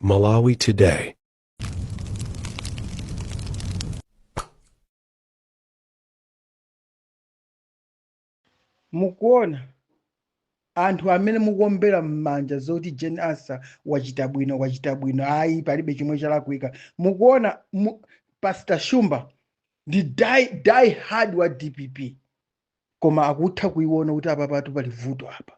Malawi Today. Mukuona anthu amene mukuombera m'manja zoti Jane Asa wachita bwino ayi palibe chimwe chalakwika. Mukuona Pastor Shumba ndi die hard wa DPP, koma akutha kuiona kuti apa patu pali vuto apa.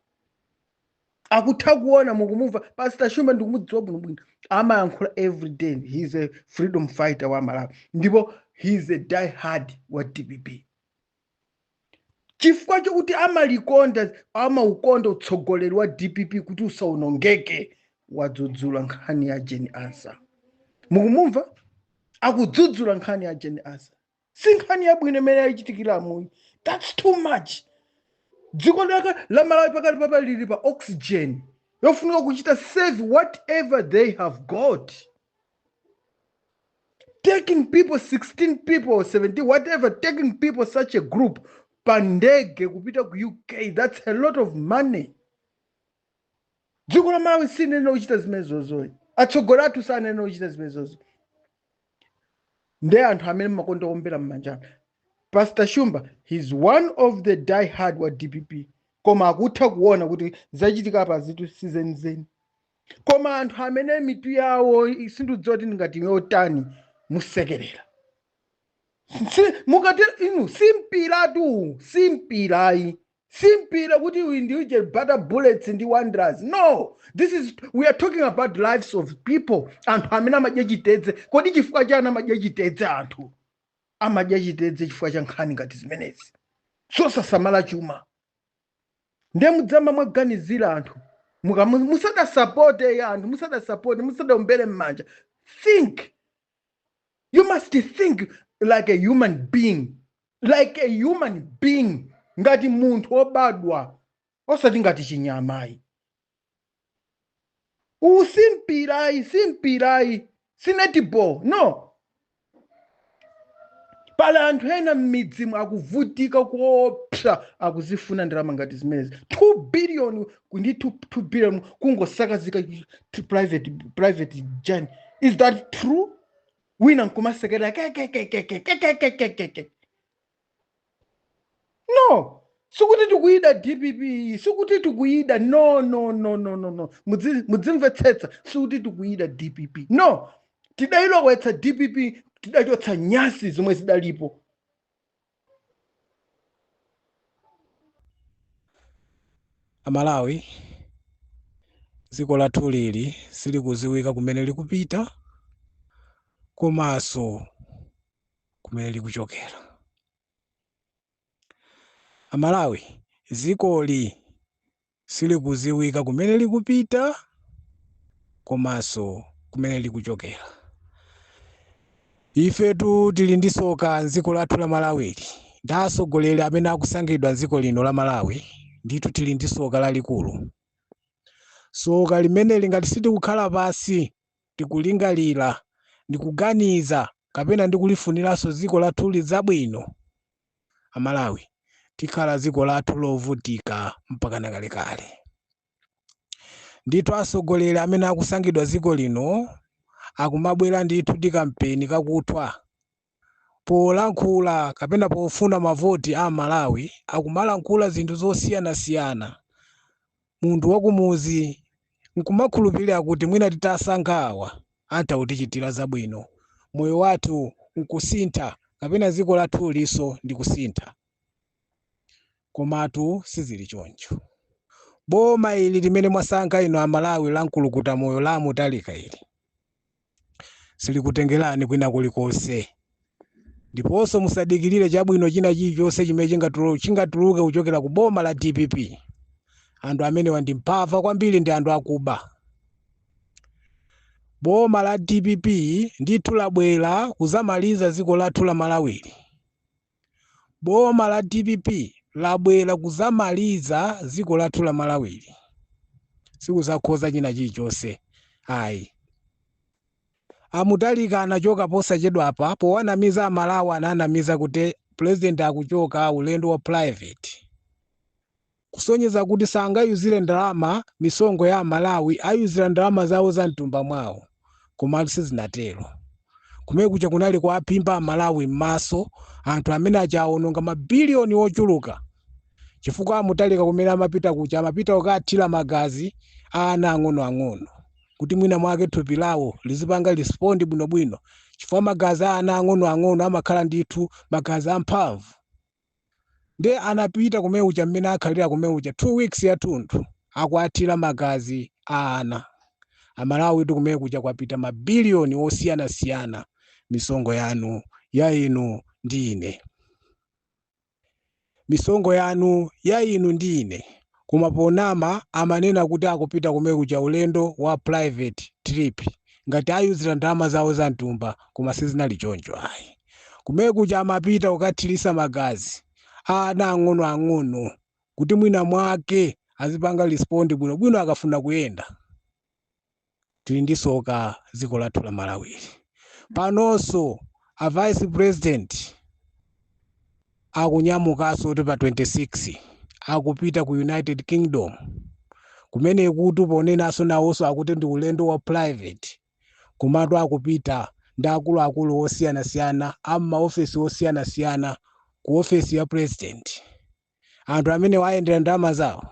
Akutha kuona, mukumumva Pastor Shumba ndikumudziwa bwinobwino, amayankhula every day. He's a freedom fighter wa Malawi, ndipo he's a die hard wa DPP. Chifukwa chokuti amaukonda utsogoleri wa DPP kuti usaonongeke, wadzudzula nkhani ya Jane Asa. Mukumumva akudzudzula nkhani ya Jane Asa, si nkhani yabwino imene yachitikira muyi. That's too much. Dziko lake la Malawi pakati papa lili pa oxygen yofunika kuchita save whatever they have got. Taking people 16 people or 17 whatever, taking people such a group pandege kupita ku UK, that's a lot of money. Dziko la Malawi sinene uchita zimenezozo, atsogoleri athu sanene uchita zimenezozo. Nde anthu amene makonda ombera m'manja. Pastor Shumba, he's one of the die-hard wa DPP, koma akutha kuona kuti zachitika apa zitu sizenzeni. Koma anthu amene mitu yawo sindidziwa kuti ngati yotani musekerera. Mukati inu simpira kuti we ndiuje butter bullets ndi wanderers. No, we are talking about lives of people. Anthu amene amajechitedze, kodi chifukwa chana amajechitedze anthu. Amajechitedze chifukwa cha nkhani ngati zimenezi. Sosasamala chuma. Nde mudzama mwaganizira anthu. Musada support anthu, musada ombere m'manja. Think. You must think like a human being. Like a human being. Ngati munthu obadwa. Osati ngati chinyamayi. Simpirai. Sinetipo. No. Pala anthu ena m'midzimu akuvutika kuopsa, akuzifuna ndalama ngati zimenezi. 2 billion kundi 2 billion kungosakazika private jet. Is that true? Wina nkumasekera ke. No. Sikuti tikuida DPP, sikuti tikuida. No. Mudzimvetsetsa, sikuti tikuida DPP. No. Tidayilowetsa DPP, tidachotsa nyasi zomwe zidalipo. Amalawi, dziko lathu lili silikuziwika kumene likupita, komanso kumene likuchokera. Amalawi, dzikoli silikuziwika kumene likupita, komanso kumene likuchokera. Ifetu tili ndi soka m'dziko lathu la Malawili. Ndi atsogoleri amene akusankhidwa m'dziko lino la Malawi, nditu tili ndi soka lalikulu. Soka limene lingati sitikukhala pasi tikulingalira, ndikuganiza kapena ndikulifuniranso dziko lathu lidzabwino. Amalawi, tikhala dziko lathu lovutika mpaka nakalekale. Nditu atsogoleri amene akusankhidwa dziko lino akumabwera ndithu ndi kampeni kakuthwa. Polankhula kapena pofuna mavoti a Malawi, akumalankhula zinthu zosiyanasiyana. Munthu wakumuzi nkumakhulupirira kuti mwina titasankha awa antawutichitira zabwino. Moyo wathu nkusintha kapena dziko lathu liso ndikusintha. Komatu sizili choncho. Boma ili limene mwasankha ino Amalawi lankulukuta moyo la Mutalika ili silikutengerani kwina kulikonse. Ndiponso musadikirire chabwino china chilichonse chimene chingatuluke kuchokera ku boma la DPP. Anthu amene wandimphamvu kwambiri ndi anthu akuba. Boma la DPP ndithu labwera kuzamaliza dziko lathu la Malawili. Boma la DPP labwera kuzamaliza dziko lathu la Malawili. Sikuzakhoza china chilichonse. Ayi. Amutalika anachoka posachedwa apa, powanamiza Amalawi ananamiza kuti president akuchoka ulendo wa private. Kusonyeza kuti sangayuzire ndalama misongo ya Malawi, ayuzira ndalama zawo za mtumba mwawo. koma sizinatero. Kumene kuja kunali kuwapimba Malawi m'maso anthu amene achaononga mabiliyoni ochuluka chifukwa amutalika kumene amapita kuja amapita kukathira magazi a ana ang'onoang'ono kuti mwina mwake thupi lawo lizipanga respondi bwinobwino chifukwa magazi a ana ang'onoang'ono amakhala ndithu magazi amphamvu. Nde anapita kumene kuja mmene akhalira kumene kuja 2 weeks yathunthu akuathira magazi a ana Amalawi tu kumene kuja kwapita mabiliyoni osiyanasiyana misongo yanu ya inu ndi ine. Misongo yanu ya inu ndi ine. Koma ponama amanena kuti akupita kumene kuja ulendo wa private trip ngati ayuzira ndalama zawo za mtumba koma sizinali choncho ayi. Kumene kuja amapita kukathirisa magazi ana ang'onoang'ono kuti mwina mwake azipanga respondi bwinobwino akafuna kuyenda. Tili ndi soka dziko lathu la Malawi. Panonso a vice president akunyamukanso kuti pa 26 akupita ku United Kingdom kumene kuti ponenanso nawonso akuti ndi ulendo wa private komatu akupita ndi akuluakulu osiyanasiyana amaofesi osiyanasiyana ku ofesi ya president. Anthu amene wayendera ndalama zawo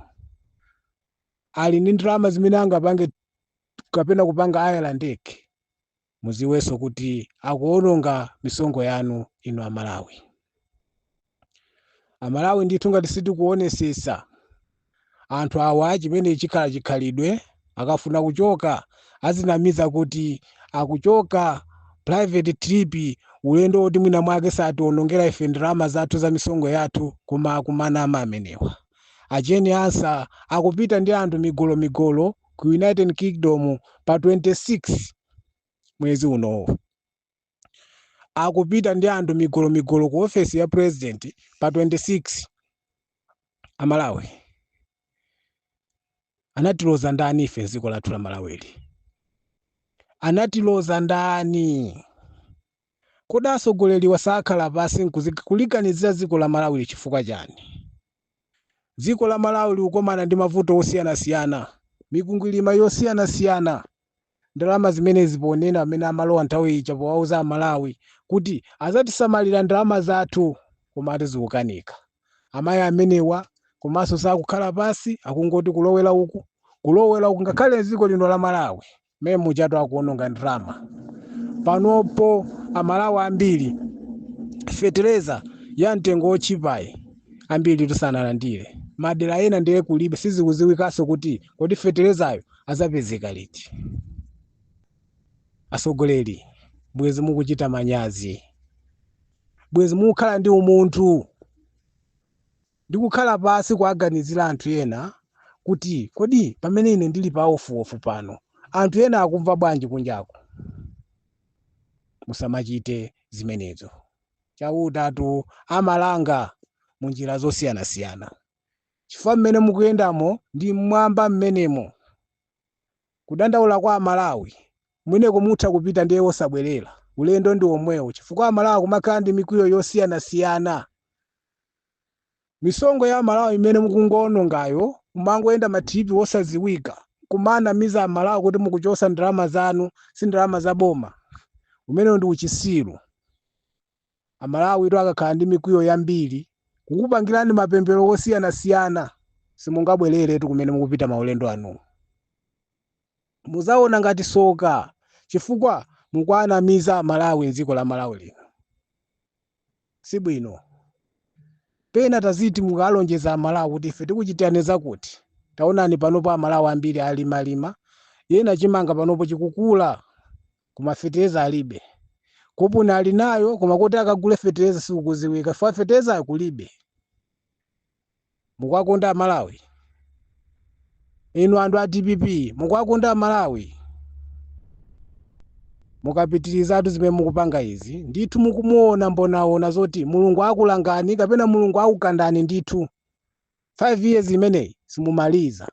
ali ndi ndalama zimene angapange kapena kupanga Ireland eke. Muziwenso kuti akuononga misongo yanu inu Amalawi. Amalawi ndithu ngati sitikuonesesa anthu awa chimene chikhala chikhalidwe akafuna kuchoka azinamiza kuti akuchoka private trip ulendo woti mwina mwake sationongera ife ndalama zathu za misongo yathu koma akumanama amenewa. Ajeni ansa akupita ndi anthu migolo ku United Kingdom pa 26 mwezi unowo. Akupita ndi anthu migolo ku ofesi ya president pa 26. Amalawi anatiloza ndani ife dziko lathu la Malawili? Anatiloza ndani? Kodi atsogoleri wasakhala pasi kulikanizira dziko la Malawi chifukwa chani? Dziko la Malawi likumana ndi mavuto osiyanasiyana, mikungwilima yosiyanasiyana. Ndalama zimene ziponena amene amalowa nthawi ija powauza Amalawi kuti azatisamalira ndalama zathu koma atizikukanika. Amayi amenewa komanso sakukhala pasi akungoti kulowera uku ngakhale dziko lino la Malawi mmene mujatu akuononga ndalama. Panopo Amalawi ambiri fetereza ya mtengo ochipayi ambiri tisanalandire. Madera ena ndiye kulibe sizikuziwikanso kuti kodi feterezayo azapezeka liti. Atsogoleri bwezi mukuchita manyazi, bwezi mukhala ndi umunthu ndikukhala pasi kuaganizira anthu ena kuti kodi pamene ine ndili pa ofuofu pano anthu ena akumva bwanji kunjako. Musamachite zimenezo. Chautatu amalanga munjira zosiyanasiyana chifukwa mmene mukuyendamo ndi mmwamba mmenemo. Kudandaula kwa Amalawi mweneko mutha kupita ndiye osabwerera ulendo ndi omwewo chifukwa Amalawi kumakhala ndi mikwiyo yosiyanasiyana. Misongo ya Amalawi imene mukungoonongayo kumangoyenda mathipi osaziwika kumanamiza Amalawi kuti mukuchosa ndalama zanu si ndalama za boma. Umene ndi uchisiru. Amalawi tu akakhala ndi mikwiyo yambiri kukupangirani mapemphero osiyanasiyana simungabwerere tu kumene mukupita maulendo anu. Muzaona ngati soka chifukwa mukuanamiza Malawi dziko la Malawi lino. Sibwino. Pena taziti mukalonjeza Amalawi kuti ife tikuchitani zakuti. Taonani panopo Amalawi ambiri ali malima. Yena chimanga panopo chikukula kumafetereza alibe. Kupuna ali nayo koma kuti akagule fetereza sikukuziwika. Fa fetereza kulibe. Mukwakonda Amalawi. Inu anthu a DPP mukwakonda Amalawi. Mukapitirizatu zimene mukupanga izi ndithu mukumuona mbonaona zoti Mulungu akulangani kapena Mulungu akukandani ndithu. 5 years imeneyi simumaliza.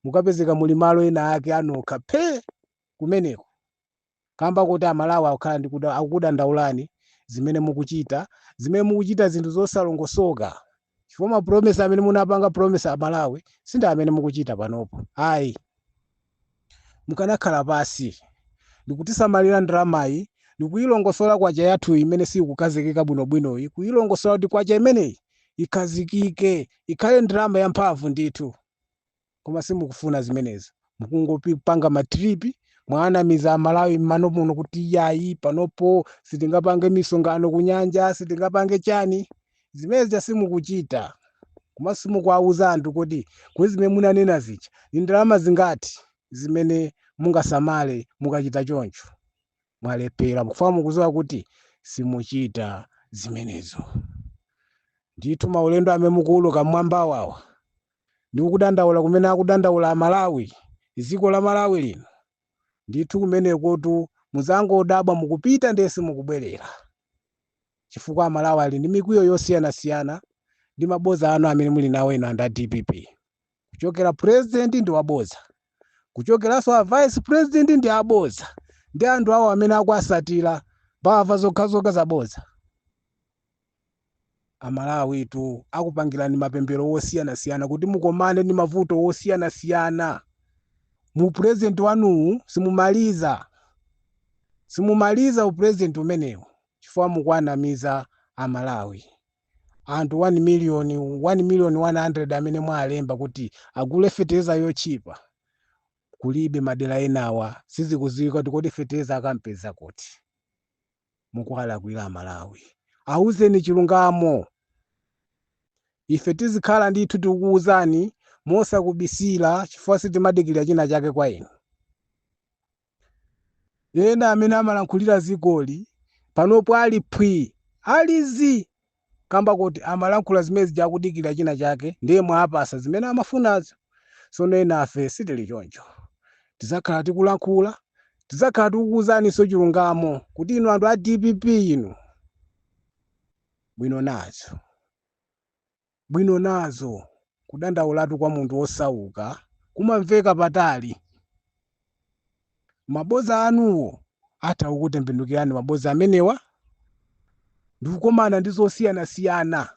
Mukapezeka muli malo ena ake anokha phe kumeneko. Kamba kuti Amalawi akukhala ndi akudandaulani zimene mukuchita zinthu zosalongosoka. Chifukwa ma promise amene munapanga promise Amalawi sinda amene mukuchita panopo. Ayi. Mukanakhala pasi ndikutisamalira ndalamayi ndikuyilongosola kwacha yathu imene sikukazikika bwinobwinoyi kuyilongosola kuti kwacha imeneyi ikazikike ikhale ndalama yamphamvu ndithu. Koma simukufuna zimenezi, mukungopanga matripi mwanamiza Amalawi m'mano muno kuti yayi panopo sitingapange misonkhano kunyanja sitingapange chani. Zimezi simukuchita. Koma simukuwauza anthu kuti kwezi zimene munanena zicha ndi ndalama zingati zimene mungasamale mukachita choncho. Mwalephera mukufuna mukuziwa kuti simuchita zimenezo. Ndithu maulendo amene mukuwuluka mmwamba wawa ndikukudandaula kumene akudandaula Amalawi, dziko la Malawi lino ndithu kumenekotu muzangodabwa mukupita ndesi mukubwerera. Chifukwa Amalawi ali ndi mikwiyo yosiyanasiyana ndi maboza anu amene muli nawo inu anthu a DPP. Kuchokera president ndi waboza, kuchokeranso a vice president ndi aboza, ndi anthu awo amene akuasatira mbava zokhazokha zaboza. Amalawi tu akupangirani mapemphero osiyanasiyana kuti mukomane ndi mavuto osiyanasiyana. Mu president wanuwu simumaliza upresident umenewu chifukwa mukuanamiza Amalawi. Anthu 1,100,000 amene mwalemba kuti agule fetereza yochipa kulibe madera enawa sizikuziwika kuti fetereza akampeza kuti. Mukuwalakwira Amalawi. Awuzeni chilungamo. Ife tizikhala ndithu tikuwuzani mosakubisira chifukwa sitimadikirira china chake kwa inu. Ena amene amalankhulira zikoli panopo ali phwi alizi kamba kuti amalankhula zimene zijakudikirira china chake ndiye mwapasa zimene amafunazo. Sono ena afe sitili choncho. Tizakhala tikulankhula, tizakhala tikuwuzani so chilungamo kuti inu anthu a DPP inu bwino nazo kudandaulatu kwa munthu wosauka kumamveka patali. Maboza anuwo atha kukutembenukirani maboza amenewa ndikukomana ndi zosiyanasiyana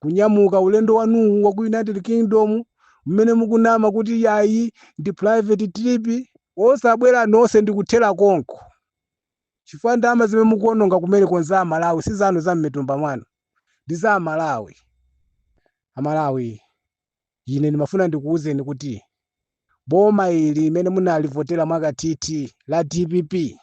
kunyamuka ulendo wanuwu wa ku United Kingdom mmene mukunama kuti yayi ndi private trip osabwera nonse ndikuthera konko. Chifukwa ndalama zimene mukuononga kumene konza Amalawi si zanu za mmitumba mwanu ndi za Amalawi. Amalawi ine ndimafuna ndikuwuzeni kuti boma ili limene munalivotera mwakathithi la DPP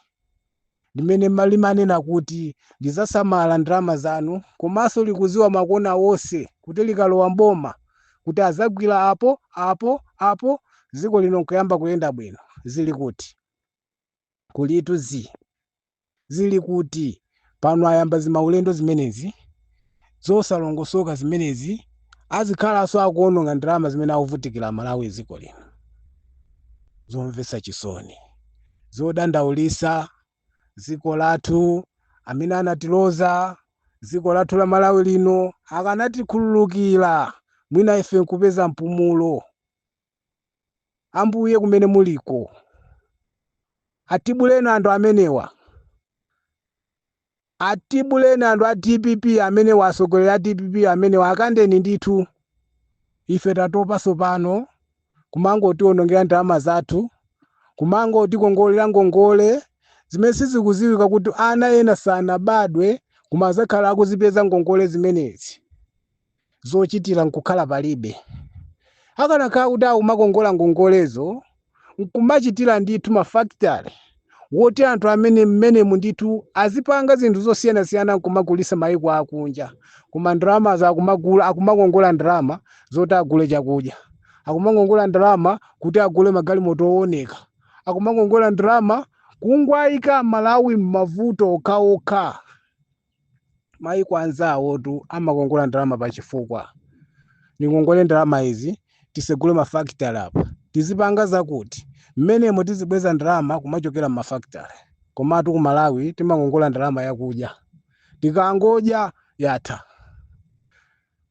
limene limanena kuti lizasamala ndalama zanu komanso likuziwa makona wonse kuti likalowa mboma kuti azagwira apo dziko lino nkuyamba kuyenda bwino. Zili kuti kulitu zili kuti pano ayamba zimaulendo zimenezi zosalongosoka zimenezi azikhalanso akuononga ndalama zimene akuvutikira Amalawi dziko lino. Zomvetsa chisoni, zodandaulisa dziko lathu amene anatiloza dziko lathu la Malawi lino akanatikhululukira mwina ife nkupeza mpumulo. Ambuye kumene muliko atibuleni anthu amenewa, atibuleni anthu a DPP amene wasogolera DPP amenewa akandeni ndithu. Ife tatopa sopano kumangotionongera ndalama zathu, kumangotikongolera ngongole zimene sizikuziwika kuti ana ena sanabadwe kumazakhala akuzipeza ngongole zimenezi zochitira nkukhala palibe. Akanakhala kuti akumakongola ngongolezo nkumachitira ndithu mafactory woti anthu amene mmenemu ndithu azipanga zinthu zosiyanasiyana nkumagulisa mayiko akunja. Koma ndalama akumakongola ndalama zoti agule chakudya, akumakongola ndalama kuti agule magalimoto owoneka, akumakongola ndalama kungwayika Malawi m'mavuto okhaokha. Mayiko anzawo tu amakongola ndalama pachifukwa ningongole ndalama izi tisegule mafactory apa tizipanga zakuti mmenemo tizibweza ndalama kumachokera mafactory. Komatu ku Malawi timakongola ndalama yakudya, tikangodya yatha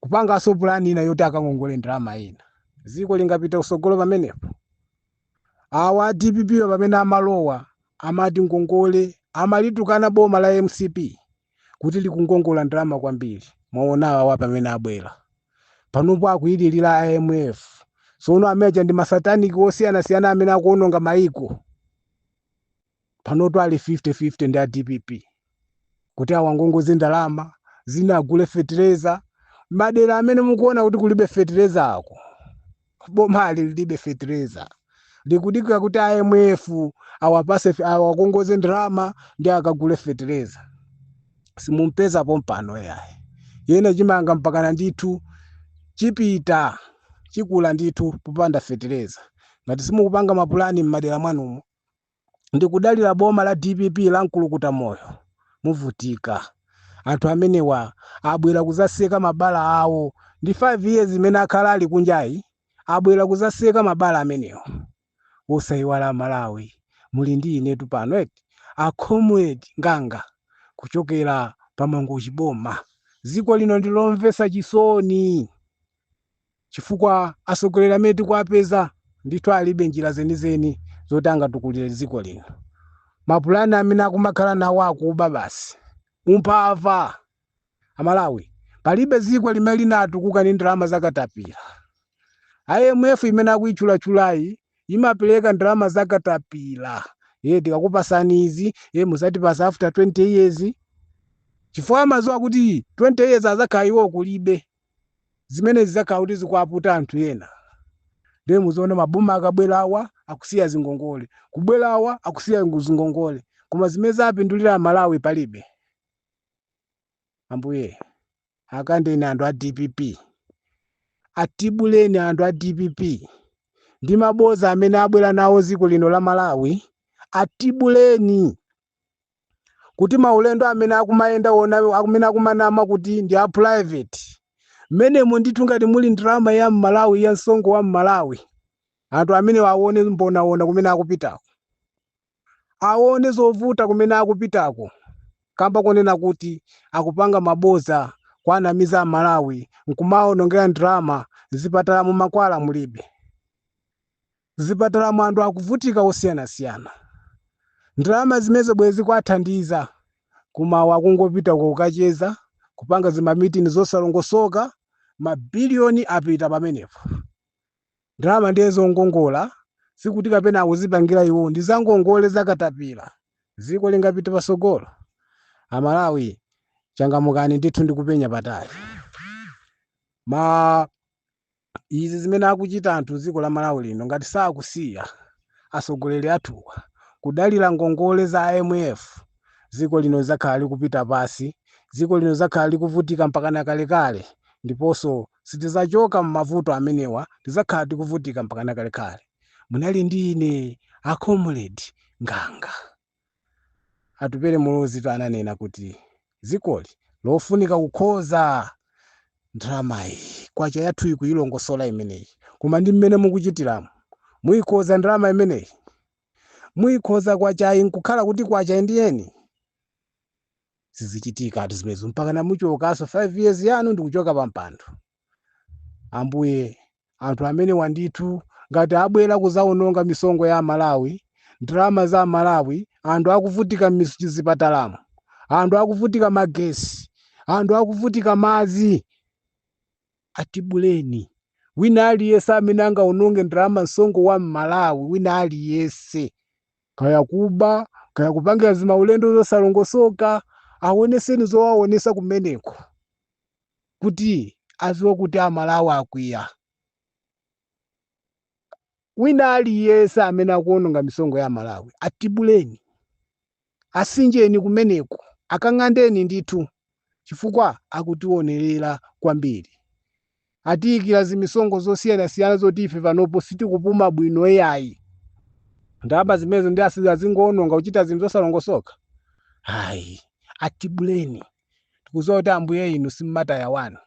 kupanga so plan ina yoti akangongole ndalama ina dziko lingapita kusogolo pamenepo. Awa DPP pamene amalowa amati ngongole amalitukana boma la MCP kuti likungongola ndalama kwambiri. Mwaonawa wa pamene abwera panopo akuyilirira IMF. Sono ameja ndi masataniki osiyanasiyana amene akuononga mayiko. panoto ali 50-50 ndi a DPP kuti awangongoze ndalama zina agule fertilizer. Madera amene mukuona kuti kulibe fertilizer ako, boma ali libe fertilizer, likudikira kuti IMF awakongoze ndalama ndi akagule fertilizer. Simumpeza pompano yaye yene chimanga mpakana ndithu chipita chikula ndithu popanda fertilizer. Ngati simukupanga mapulani m'madera mwanumo, ndikudalira boma la DPP la Nkulukuta Moyo, muvutika. Anthu amenewa abwera kuzaseka mabala awo ndi 5 years imene akhala ali kunjayi, abwera kuzaseka mabala amenewo. Osayiwala Malawi, muli ndi inetu pano eti a Comrade Nganga kuchokera pamangochi boma. Dziko lino ndilomvetsa chisoni chifukwa atsogoleri amene tikuwapeza ndithu alibe njira zenizeni zoti angatukulire dziko lino. Mapulani amene akumakhala nawo akuba basi umpava. Amalawi palibe dziko limene linatukuka ndi ndalama zakatapira. IMF imene akuichulachulayi imapereka ndalama zakatapira. Tikakupasani izi musatipasa after 20 years. Chifukwa amadziwa kuti 20 years azakhala iwo kulibe zimene zizakhala kuti zikuaputa anthu ena. Ndiye muziona maboma akabwerawa akusiya zingongole, kubwerawa akusiya zingongole, koma zimene zapindulira Malawi palibe. Ambuye akandeni anthu a DPP, atibuleni anthu a DPP ndi maboza amene abwera nawo dziko lino la Malawi. Atibuleni kuti maulendo amene akumayenda ona amene akumanama kuti ndi a private. Menemo ndithu ngati muli ndalama ya Malawi ya msongo wa Malawi, anthu amene aone mbonaona kumene akupitako, aone zovuta kumene akupitako, kamba konena kuti akupanga maboza kwa anamiza a Malawi nkumaonongera ndalama. Zipatala mu makwala mulibe, zipatala mu anthu akuvutika osiyanasiyana. Ndalama zimene bwezi kwathandiza kumawa akungopita kukacheza kupanga zimamitini zosalongosoka, mabiliyoni apita pamenepo. Ndalama ndiye zongongola, sikuti kapena akuzipangira iwo, ndi zangongole zakatapira. Dziko lingapita pasogolo. Amalawi changamukani ndithu ndikupenya patali. Izi zimene akuchita anthu dziko la Malawi lino ngati sakusiya atsogoleri athuwa kudalira ngongole za IMF, dziko lino zakhala likupita pasi, dziko lino zakhala likuvutika mpakana kalekale, ndiponso sitizachoka m'mavuto amenewa, tizakhala tikuvutika mpakana kalekale. Munali ndi ine a Comrade Nganga. Atupere Mulozi ananena kuti dzikoli lofunika kukhoza ndalamayi kwacha yathu ikuyilongosola imeneyi. Koma ndi mmene mukuchitiramo muyikhoza ndalama imeneyi, muyikhoza kwachayi nkukhala kuti kwacha ndiyeni sizichitika ati zimenezo mpakana muchokaso 5 years yanu ndikuchoka pampando. Ambuye anthu amene wandithu ngati abwera kuzaononga misongo ya Malawi, ndalama za Malawi, anthu akuvutika m'zipatalamo, anthu akuvutika magesi, anthu akuvutika madzi. Atibuleni wina aliyese amene angaononge ndalama msongo wa Malawi, wina aliyese kaya kuba kaya kupangira zimaulendo zosalongosoka, aoneseni zowaonesa kumeneko kuti aziwe kuti Amalawi akwiya. Wina aliyese amene akuononga misongo ya Malawi, atibuleni, asinjeni kumeneko, akang'andeni ndithu chifukwa akutionerera kwambiri. Atiyikira zimisongo zosiyanasiyana zoti ife panopo sitikupuma bwino yayi. Ndalama zimenezo ndi azingoononga kuchita zinthu zosalongosoka. Hayi, atibuleni. Tikudziwa kuti Ambuye inu simmataya wanu.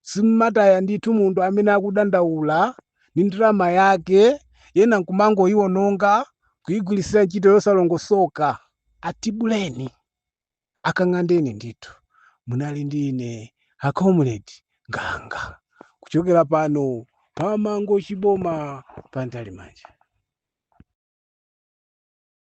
Simmataya ndithu munthu amene akudandaula ndi ndalama yake yena nkumangoyiononga kuyigwirisira ntchito yosalongosoka. Atibuleni, akang'andeni ndithu. Munali ndi ine a Comrade Nganga kuchokera pano pamangochi boma pa Ndalimanja.